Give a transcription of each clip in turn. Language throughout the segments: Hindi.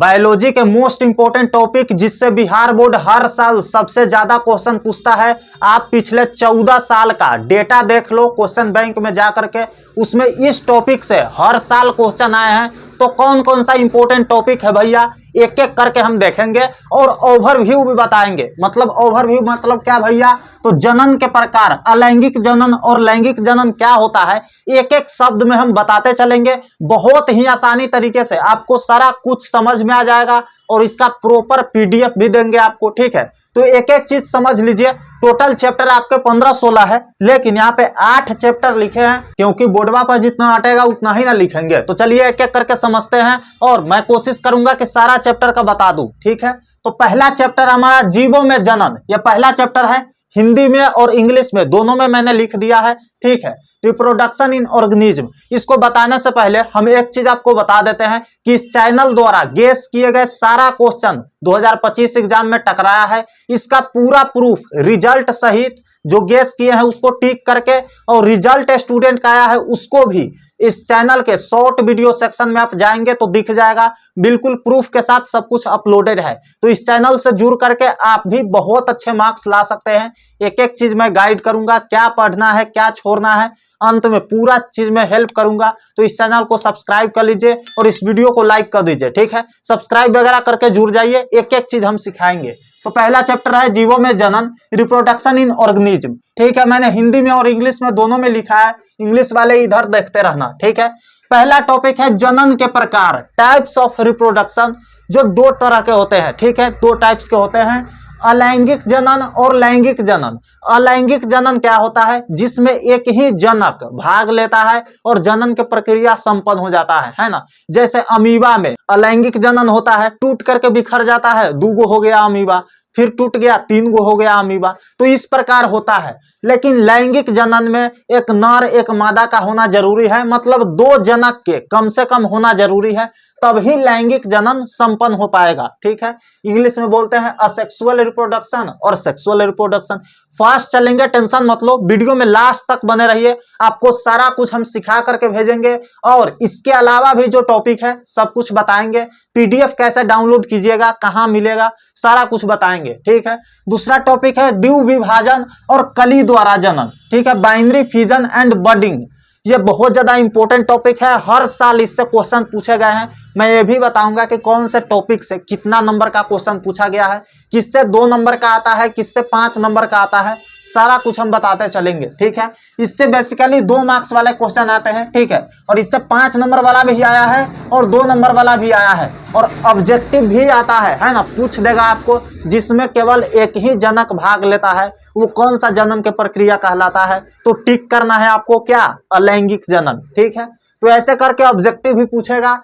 बायोलॉजी के मोस्ट इंपोर्टेंट टॉपिक जिससे बिहार बोर्ड हर साल सबसे ज्यादा क्वेश्चन पूछता है। आप पिछले 14 साल का डेटा देख लो क्वेश्चन बैंक में जा करके, उसमें इस टॉपिक से हर साल क्वेश्चन आए हैं। तो कौन कौन सा इंपोर्टेंट टॉपिक है भैया, एक एक करके हम देखेंगे और ओवरव्यू भी बताएंगे। मतलब ओवरव्यू मतलब क्या भैया, तो जनन के प्रकार, अलैंगिक जनन और लैंगिक जनन क्या होता है, एक एक शब्द में हम बताते चलेंगे। बहुत ही आसानी तरीके से आपको सारा कुछ समझ में आ जाएगा और इसका प्रॉपर पीडीएफ भी देंगे आपको, ठीक है। तो एक एक चीज समझ लीजिए। टोटल चैप्टर आपके 15-16 है, लेकिन यहाँ पे 8 चैप्टर लिखे हैं, क्योंकि बोर्डवा पर जितना अटेगा उतना ही ना लिखेंगे। तो चलिए एक एक करके समझते हैं और मैं कोशिश करूंगा कि सारा चैप्टर का बता दूं, ठीक है। तो पहला चैप्टर हमारा जीवों में जनन, यह पहला चैप्टर है। हिंदी में और इंग्लिश में दोनों में मैंने लिख दिया है, ठीक है। रिप्रोडक्शन इन ऑर्गेनिज्म, इसको बताने से पहले हम एक चीज आपको बता देते हैं कि इस चैनल द्वारा गेस किए गए सारा क्वेश्चन 2025 एग्जाम में टकराया है। इसका पूरा प्रूफ रिजल्ट सहित जो गेस किए हैं उसको टिक करके और रिजल्ट स्टूडेंट का आया है उसको भी इस चैनल के शॉर्ट वीडियो सेक्शन में आप जाएंगे तो दिख जाएगा, बिल्कुल प्रूफ के साथ सब कुछ अपलोडेड है। तो इस चैनल से जुड़ करके आप भी बहुत अच्छे मार्क्स ला सकते हैं। एक एक चीज मैं गाइड करूंगा, क्या पढ़ना है क्या छोड़ना है, अंत में पूरा चीज में हेल्प करूंगा। तो इस चैनल को सब्सक्राइब कर लीजिए और इस वीडियो को लाइक कर दीजिए, ठीक है। सब्सक्राइब वगैरह करके जुड़ जाइए, एक एक चीज हम सिखाएंगे। तो पहला चैप्टर है जीवों में जनन, रिप्रोडक्शन इन ऑर्गेनिज्म, ठीक है। मैंने हिंदी में और इंग्लिश में दोनों में लिखा है, इंग्लिश वाले इधर देखते रहना, ठीक है। पहला टॉपिक है जनन के प्रकार, टाइप्स ऑफ रिप्रोडक्शन, जो 2 तरह के होते हैं, ठीक है। 2 टाइप्स के होते हैं, अलैंगिक जनन और लैंगिक जनन। अलैंगिक जनन क्या होता है, जिसमें एक ही जनक भाग लेता है और जनन की प्रक्रिया संपन्न हो जाता है ना। जैसे अमीबा में अलैंगिक जनन होता है, टूट करके बिखर जाता है, 2 गो हो गया अमीबा, फिर टूट गया 3 गो हो गया अमीबा, तो इस प्रकार होता है। लेकिन लैंगिक जनन में एक नर एक मादा का होना जरूरी है, मतलब 2 जनक के कम से कम होना जरूरी है, तभी लैंगिक जनन संपन्न हो पाएगा, ठीक है। इंग्लिश में बोलते हैं असेक्सुअल रिप्रोडक्शन और सेक्सुअल रिप्रोडक्शन। फास्ट चलेंगे, टेंशन मत लो, वीडियो में लास्ट तक बने रहिए, आपको सारा कुछ हम सिखा करके भेजेंगे। और इसके अलावा भी जो टॉपिक है सब कुछ बताएंगे, पीडीएफ कैसे डाउनलोड कीजिएगा, कहाँ मिलेगा, सारा कुछ बताएंगे, ठीक है। दूसरा टॉपिक है द्विविभाजन और कली द्वारा जनन, ठीक है, बाइनरी फ्यूजन एंड बडिंग। ये बहुत ज्यादा इंपॉर्टेंट टॉपिक है, हर साल इससे क्वेश्चन पूछे गए हैं। मैं ये भी बताऊंगा कि कौन से टॉपिक से कितना नंबर का क्वेश्चन पूछा गया है, किससे 2 नंबर का आता है, किससे 5 नंबर का आता है, सारा कुछ हम बताते चलेंगे, ठीक है। इससे बेसिकली 2 मार्क्स वाले क्वेश्चन आते हैं, ठीक है, और इससे 5 नंबर वाला भी आया है और 2 नंबर वाला भी आया है, और ऑब्जेक्टिव भी आता है ना, पूछ देगा आपको, जिसमें केवल एक ही जनक भाग लेता है, वो कौन सा जनन की प्रक्रिया कहलाता है। तो टिक करना है आपको, क्या, अलैंगिक जनन, ठीक है। तो ऐसे करके ऑब्जेक्टिव भी पूछेगा।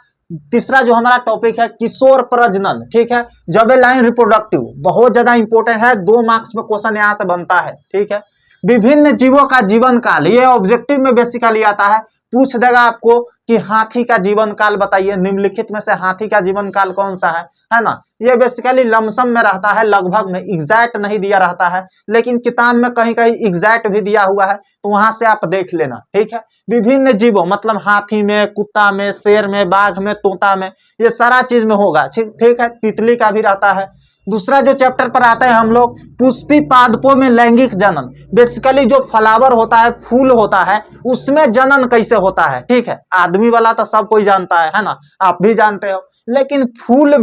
तीसरा जो हमारा टॉपिक है किशोर प्रजनन, ठीक है, जवेलाइन रिप्रोडक्टिव, बहुत ज्यादा इंपॉर्टेंट है, 2 मार्क्स में क्वेश्चन यहाँ से बनता है, ठीक है। विभिन्न जीवों का जीवन काल, ये ऑब्जेक्टिव में बेसिकली आता है, पूछ देगा आपको कि हाथी का जीवन काल बताइए, निम्नलिखित में से हाथी का जीवन काल कौन सा है ना। ये बेसिकली लमसम में रहता है, लगभग में, एग्जैक्ट नहीं दिया रहता है, लेकिन किताब में कहीं कहीं एग्जैक्ट भी दिया हुआ है, तो वहां से आप देख लेना, ठीक है। विभिन्न जीवों मतलब हाथी में, कुत्ता में, शेर में, बाघ में, तोता में, ये सारा चीज में होगा, ठीक है। तितली का भी रहता है। दूसरा जो चैप्टर पर आते हैं हम लोग, पुष्पी पादपों में लैंगिक जनन, बेसिकली जो फ्लावर होता है, फूल होता है, उसमें जनन कैसे होता है, ठीक है। आदमी वाला तो सब कोई जानता है ना, आप भी जानते हो, लेकिन फूल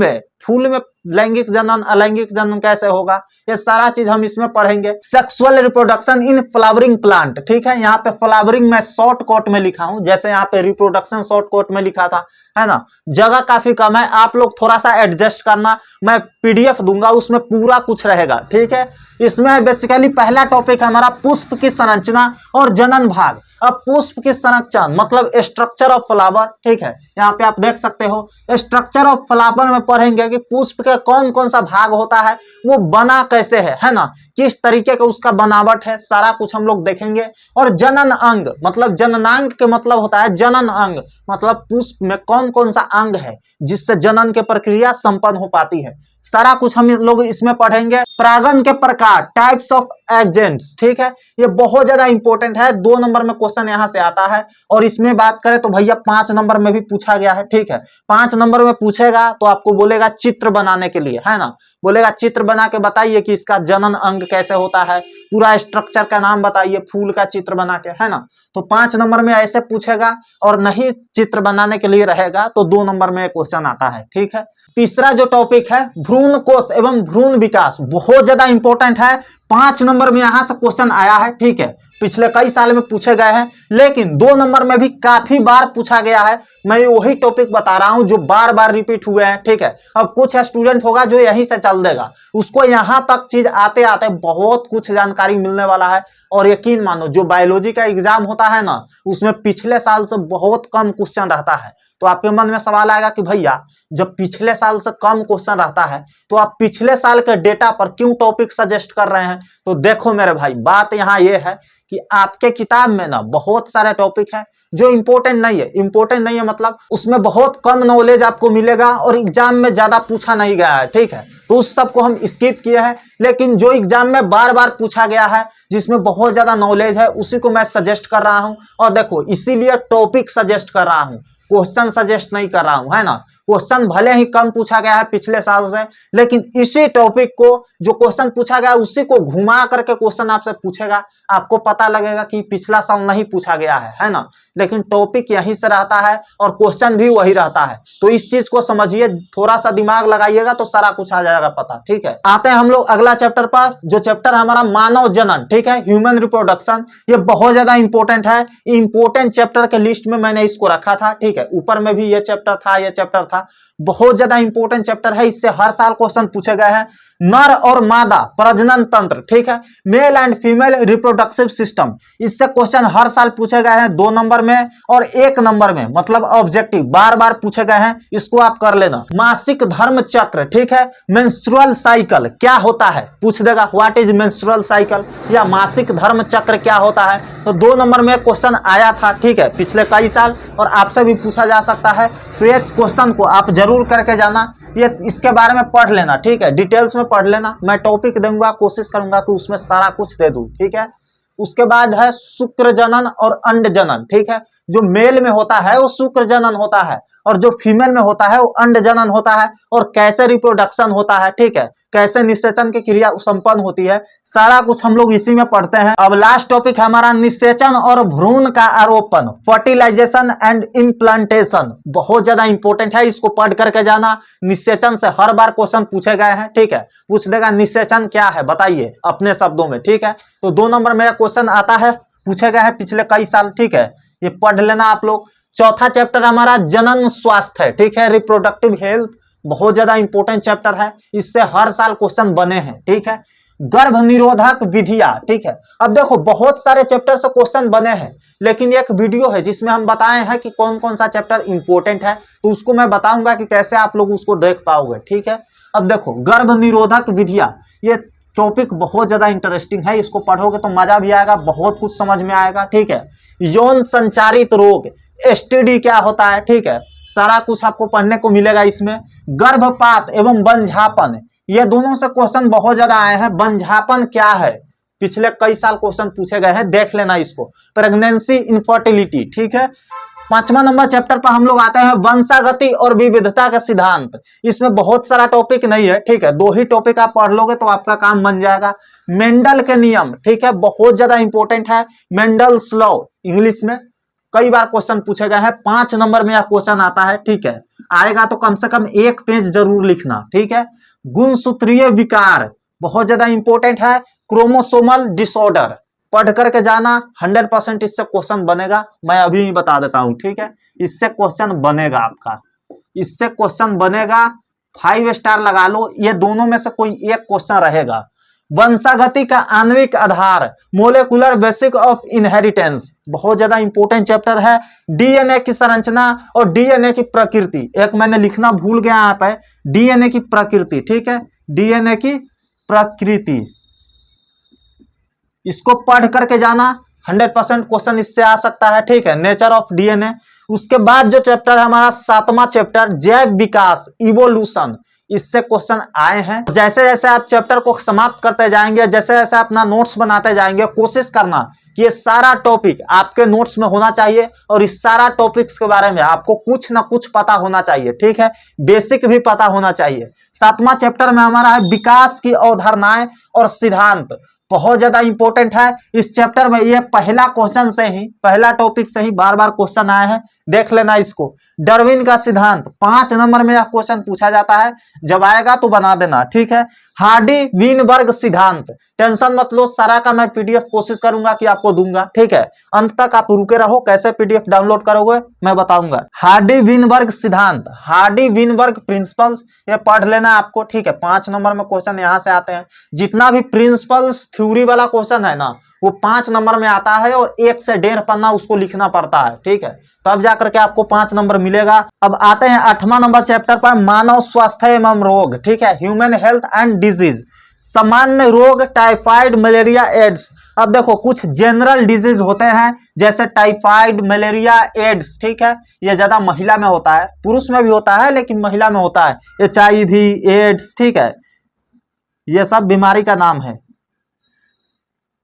में लैंगिक जनन, अलैंगिक जनन कैसे होगा, ये सारा चीज हम इसमें पढ़ेंगे। Sexual reproduction in flowering plant, ठीक है। यहाँ पे फ्लावरिंग में शॉर्ट कोट में लिखा हूं, जैसे यहाँ पे रिप्रोडक्शन शॉर्ट कोट में लिखा था, है ना। जगह काफी कम है, आप लोग थोड़ा सा एडजस्ट करना, मैं पीडीएफ दूंगा उसमें पूरा कुछ रहेगा, ठीक है। इसमें बेसिकली पहला टॉपिक है हमारा पुष्प की संरचना और जनन भाग। अब पुष्प की संरचना मतलब स्ट्रक्चर ऑफ फ्लावर, ठीक है, यहाँ पे आप देख सकते हो। स्ट्रक्चर ऑफ फ्लावर में पढ़ेंगे कि पुष्प के कौन कौन सा भाग होता है, वो बना कैसे है ना, किस तरीके का उसका बनावट है, सारा कुछ हम लोग देखेंगे। और जनन अंग मतलब जननांग के मतलब होता है जनन अंग, मतलब पुष्प में कौन कौन सा अंग है जिससे जनन की प्रक्रिया संपन्न हो पाती है, सारा कुछ हम लोग इसमें पढ़ेंगे। परागण के प्रकार, टाइप्स ऑफ एजेंट्स, ठीक है, ये बहुत ज्यादा इंपॉर्टेंट है। 2 नंबर में क्वेश्चन यहां से आता है। और इसमें बात करें तो भैया 5 नंबर में भी पूछा गया है, ठीक है। 5 नंबर में पूछेगा तो आपको बोलेगा चित्र बनाने के लिए, है ना, बोलेगा चित्र बना के बताइए कि इसका जनन अंग कैसे होता है, पूरा स्ट्रक्चर का नाम बताइए, फूल का चित्र बना के, है ना। तो 5 नंबर में ऐसे पूछेगा। और नहीं चित्र बनाने के लिए रहेगा तो 2 नंबर में क्वेश्चन आता है, ठीक है। तीसरा जो टॉपिक है भ्रूण कोश एवं भ्रूण विकास, बहुत ज्यादा इंपॉर्टेंट है। 5 नंबर में यहां से क्वेश्चन आया है, ठीक है, पिछले कई साल में पूछे गए हैं, लेकिन 2 नंबर में भी काफी बार पूछा गया है। मैं वही टॉपिक बता रहा हूं जो बार बार रिपीट हुए हैं, ठीक है। अब कुछ स्टूडेंट होगा जो यहीं से चल देगा, उसको यहां तक चीज आते आते बहुत कुछ जानकारी मिलने वाला है। और यकीन मानो जो बायोलॉजी का एग्जाम होता है ना, उसमें पिछले साल से बहुत कम क्वेश्चन रहता है। तो आपके मन में सवाल आएगा कि भैया जब पिछले साल से कम क्वेश्चन रहता है तो आप पिछले साल के डेटा पर क्यों टॉपिक सजेस्ट कर रहे हैं। तो देखो मेरे भाई, बात यहाँ ये है कि आपके किताब में ना बहुत सारे टॉपिक हैं जो इंपॉर्टेंट नहीं है। इंपॉर्टेंट नहीं है मतलब उसमें बहुत कम नॉलेज आपको मिलेगा और एग्जाम में ज्यादा पूछा नहीं गया है, ठीक है। तो उस सब को हम स्किप किए हैं, लेकिन जो एग्जाम में बार बार पूछा गया है, जिसमें बहुत ज्यादा नॉलेज है, उसी को मैं सजेस्ट कर रहा हूं। और देखो इसीलिए टॉपिक सजेस्ट कर रहा हूं, क्वेश्चन सजेस्ट नहीं कर रहा हूं, है ना। क्वेश्चन भले ही कम पूछा गया है पिछले साल से, लेकिन इसी टॉपिक को जो क्वेश्चन पूछा गया उसी को घुमा करके क्वेश्चन आपसे पूछेगा। आपको पता लगेगा कि पिछला साल नहीं पूछा गया है ना, लेकिन टॉपिक यहीं से रहता है और क्वेश्चन भी वही रहता है। तो इस चीज को समझिए, थोड़ा सा दिमाग लगाइएगा तो सारा कुछ आ जाएगा पता, ठीक है। आते हैं हम लोग अगला चैप्टर पर, जो चैप्टर हमारा मानव जनन, ठीक है, ह्यूमन रिप्रोडक्शन। ये बहुत ज्यादा इंपॉर्टेंट है। इंपॉर्टेंट चैप्टर के लिस्ट में मैंने इसको रखा था, ठीक है। ऊपर में भी ये चैप्टर था, ये चैप्टर था। बहुत ज्यादा इंपॉर्टेंट चैप्टर है, इससे हर साल क्वेश्चन पूछे गए हैं। नर और मादा प्रजनन तंत्र, ठीक है, male and female reproductive system, इससे क्वेश्चन हर साल पूछे गए हैं 2 नंबर में और 1 नंबर में, मतलब ऑब्जेक्टिव बार बार पूछे गए हैं। इसको आप कर लेना। मासिक धर्म चक्र, ठीक है, मेंस्ट्रुअल साइकिल क्या होता है पूछ देगा, व्हाट इज मेंस्ट्रुअल साइकिल, या मासिक धर्म चक्र क्या होता है। तो 2 नंबर में क्वेश्चन आया था, ठीक है, पिछले कई साल, और आपसे भी पूछा जा सकता है। तो ये क्वेश्चन को आप जरूर करके जाना, ये इसके बारे में पढ़ लेना, ठीक है, डिटेल्स में पढ़ लेना। मैं टॉपिक दूंगा, कोशिश करूंगा कि उसमें सारा कुछ दे दूं, ठीक है। उसके बाद है शुक्र जनन और अंड जनन, ठीक है। जो मेल में होता है वो शुक्र जनन होता है और जो फीमेल में होता है वो अंड जनन होता है। और कैसे रिप्रोडक्शन होता है, ठीक है, कैसे निषेचन की क्रिया संपन्न होती है, सारा कुछ हम लोग इसी में पढ़ते हैं। अब लास्ट टॉपिक है हमारा निषेचन और भ्रूण का आरोपण, फर्टिलाइजेशन एंड इम्प्लांटेशन। बहुत ज्यादा इंपॉर्टेंट है, इसको पढ़ करके जाना। निषेचन से हर बार क्वेश्चन पूछे गए हैं, ठीक है। पूछ देगा निषेचन क्या है बताइए अपने शब्दों में, ठीक है। तो 2 नंबर में क्वेश्चन आता है, पूछे गए हैं पिछले कई साल, ठीक है, ये पढ़ लेना आप लोग। चौथा चैप्टर हमारा जनन स्वास्थ्य है, ठीक है, रिप्रोडक्टिव हेल्थ, बहुत ज्यादा इंपॉर्टेंट चैप्टर है, इससे हर साल क्वेश्चन बने हैं, ठीक है। गर्भ निरोधक विधियां, ठीक है। अब देखो बहुत सारे चैप्टर से क्वेश्चन बने हैं, लेकिन एक वीडियो है जिसमें हम बताए हैं कि कौन कौन सा चैप्टर इंपॉर्टेंट है, तो उसको मैं बताऊंगा कि कैसे आप लोग उसको देख पाओगे, ठीक है। अब देखो गर्भ निरोधक विधियां, ये टॉपिक बहुत ज्यादा इंटरेस्टिंग है, इसको पढ़ोगे तो मजा भी आएगा, बहुत कुछ समझ में आएगा, ठीक है। यौन संचारित रोग, एसटीडी क्या होता है, ठीक है, सारा कुछ आपको पढ़ने को मिलेगा इसमें। गर्भपात एवं बंझापन, ये दोनों से क्वेश्चन बहुत ज्यादा आए हैं। बंझापन क्या है, पिछले कई साल क्वेश्चन पूछे गए हैं, देख लेना इसको। प्रेगनेंसी इनफर्टिलिटी, ठीक है। 5वां नंबर चैप्टर पर हम लोग आते हैं वंशागति और विविधता का सिद्धांत। इसमें बहुत सारा टॉपिक नहीं है, ठीक है, 2 ही टॉपिक आप पढ़ लोगे तो आपका काम बन जाएगा। मेंडल के नियम, ठीक है, बहुत ज्यादा इंपॉर्टेंट है। मेंडल्स लॉ, इंग्लिश में कई बार क्वेश्चन पूछे गए हैं, 5 नंबर में यह क्वेश्चन आता है, ठीक है। आएगा तो कम से कम 1 पेज जरूर लिखना, ठीक है। गुणसूत्रीय विकार बहुत ज्यादा इंपॉर्टेंट है। क्रोमोसोमल डिसऑर्डर पढ़ करके जाना, 100% इससे क्वेश्चन बनेगा, मैं अभी ही बता देता हूं, ठीक है। इससे क्वेश्चन बनेगा आपका, इससे क्वेश्चन बनेगा, 5 स्टार लगा लो। ये दोनों में से कोई एक क्वेश्चन रहेगा। वंशागति का आणविक आधार, मोलेकुलर बेसिक ऑफ इनहेरिटेंस, बहुत ज्यादा इंपॉर्टेंट चैप्टर है। डीएनए की संरचना और डीएनए की प्रकृति, एक मैंने लिखना भूल गया यहाँ पे, डीएनए की प्रकृति, ठीक है, डीएनए की प्रकृति, इसको पढ़ करके जाना, 100% क्वेश्चन इससे आ सकता है, ठीक है। Nature of DNA. उसके बाद जो चैप्टर है हमारा 7वां चैप्टर, जैव विकास, इवोल्यूशन, इससे क्वेश्चन आए हैं। जैसे जैसे आप चैप्टर को समाप्त करते जाएंगे, जैसे जैसे अपना नोट्स बनाते जाएंगे, कोशिश करना कि ये सारा टॉपिक आपके नोट्स में होना चाहिए और इस सारा टॉपिक्स के बारे में आपको कुछ ना कुछ पता होना चाहिए, ठीक है, बेसिक भी पता होना चाहिए। 7वां चैप्टर में हमारा है विकास की अवधारणाएं और सिद्धांत, बहुत ज्यादा इंपॉर्टेंट है। इस चैप्टर में ये पहला क्वेश्चन से ही, पहला टॉपिक से ही बार बार क्वेश्चन आए हैं, देख लेना इसको। डार्विन का सिद्धांत 5 नंबर में यह क्वेश्चन पूछा जाता है, जब आएगा तो बना देना, ठीक है। हार्डी वीनबर्ग सिद्धांत, टेंशन मत लो, सारा का मैं पीडीएफ कोशिश करूंगा कि आपको दूंगा, ठीक है। अंत तक आप रुके रहो, कैसे पीडीएफ डाउनलोड करोगे मैं बताऊंगा। हार्डी वीनबर्ग सिद्धांत, हार्डी वीनबर्ग प्रिंसिपल्स, ये पढ़ लेना आपको, ठीक है। 5 नंबर में क्वेश्चन यहां से आते हैं। जितना भी प्रिंसिपल्स थ्योरी वाला क्वेश्चन है ना, वो 5 नंबर में आता है और 1 से 1.5 पन्ना उसको लिखना पड़ता है, ठीक है। तब जाकर के आपको 5 नंबर मिलेगा। अब आते हैं 8वां नंबर चैप्टर पर, मानव स्वास्थ्य एवं रोग, ठीक है, ह्यूमन हेल्थ एंड डिजीज। सामान्य रोग, टाइफाइड, मलेरिया, एड्स। अब देखो कुछ जनरल डिजीज होते हैं जैसे टाइफाइड, मलेरिया, एड्स, ठीक है, ये ज्यादा महिला में होता है, पुरुष में भी होता है लेकिन महिला में होता है। HIV, एड्स, ठीक है, ये सब बीमारी का नाम है।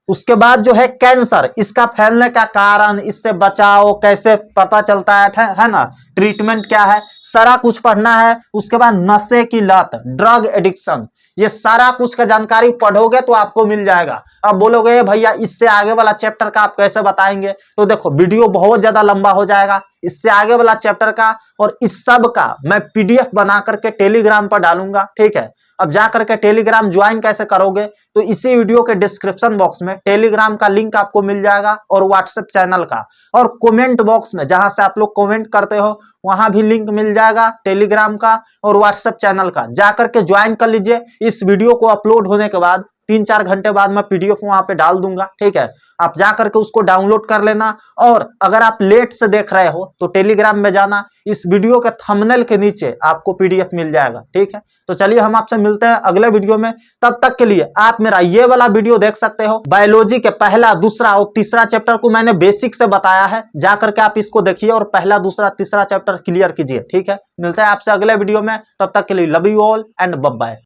उसके बाद जो है कैंसर, इसका फैलने का कारण, इससे बचाव कैसे पता चलता है ना, ट्रीटमेंट क्या है, सारा कुछ पढ़ना है। उसके बाद नशे की लत, ड्रग एडिक्शन, ये सारा कुछ का जानकारी पढ़ोगे तो आपको मिल जाएगा। अब बोलोगे भैया इससे आगे वाला चैप्टर का आप कैसे बताएंगे, तो देखो वीडियो बहुत ज्यादा लंबा हो जाएगा। इससे आगे वाला चैप्टर का और इस सब का मैं पीडीएफ बना करके टेलीग्राम पर डालूंगा, ठीक है। अब जाकर के टेलीग्राम ज्वाइन कैसे करोगे, तो इसी वीडियो के डिस्क्रिप्शन बॉक्स में टेलीग्राम का लिंक आपको मिल जाएगा और व्हाट्सएप चैनल का, और कमेंट बॉक्स में जहां से आप लोग कमेंट करते हो वहां भी लिंक मिल जाएगा टेलीग्राम का और व्हाट्सएप चैनल का। जाकर के ज्वाइन कर लीजिए। इस वीडियो को अपलोड होने के बाद 3-4 घंटे बाद मैं पीडीएफ वहां पे डाल दूंगा, ठीक है। आप जाकर के उसको डाउनलोड कर लेना। और अगर आप लेट से देख रहे हो तो टेलीग्राम में जाना, इस वीडियो के थंबनेल के नीचे आपको पीडीएफ मिल जाएगा, ठीक है। तो चलिए हम आपसे मिलते हैं अगले वीडियो में। तब तक के लिए आप मेरा ये वाला वीडियो देख सकते हो, बायोलॉजी के पहला, दूसरा और तीसरा चैप्टर को मैंने बेसिक से बताया है, जाकर के आप इसको देखिए और पहला, दूसरा, तीसरा चैप्टर क्लियर कीजिए, ठीक है। मिलते हैं आपसे अगले वीडियो में, तब तक के लिए love you all and bye bye.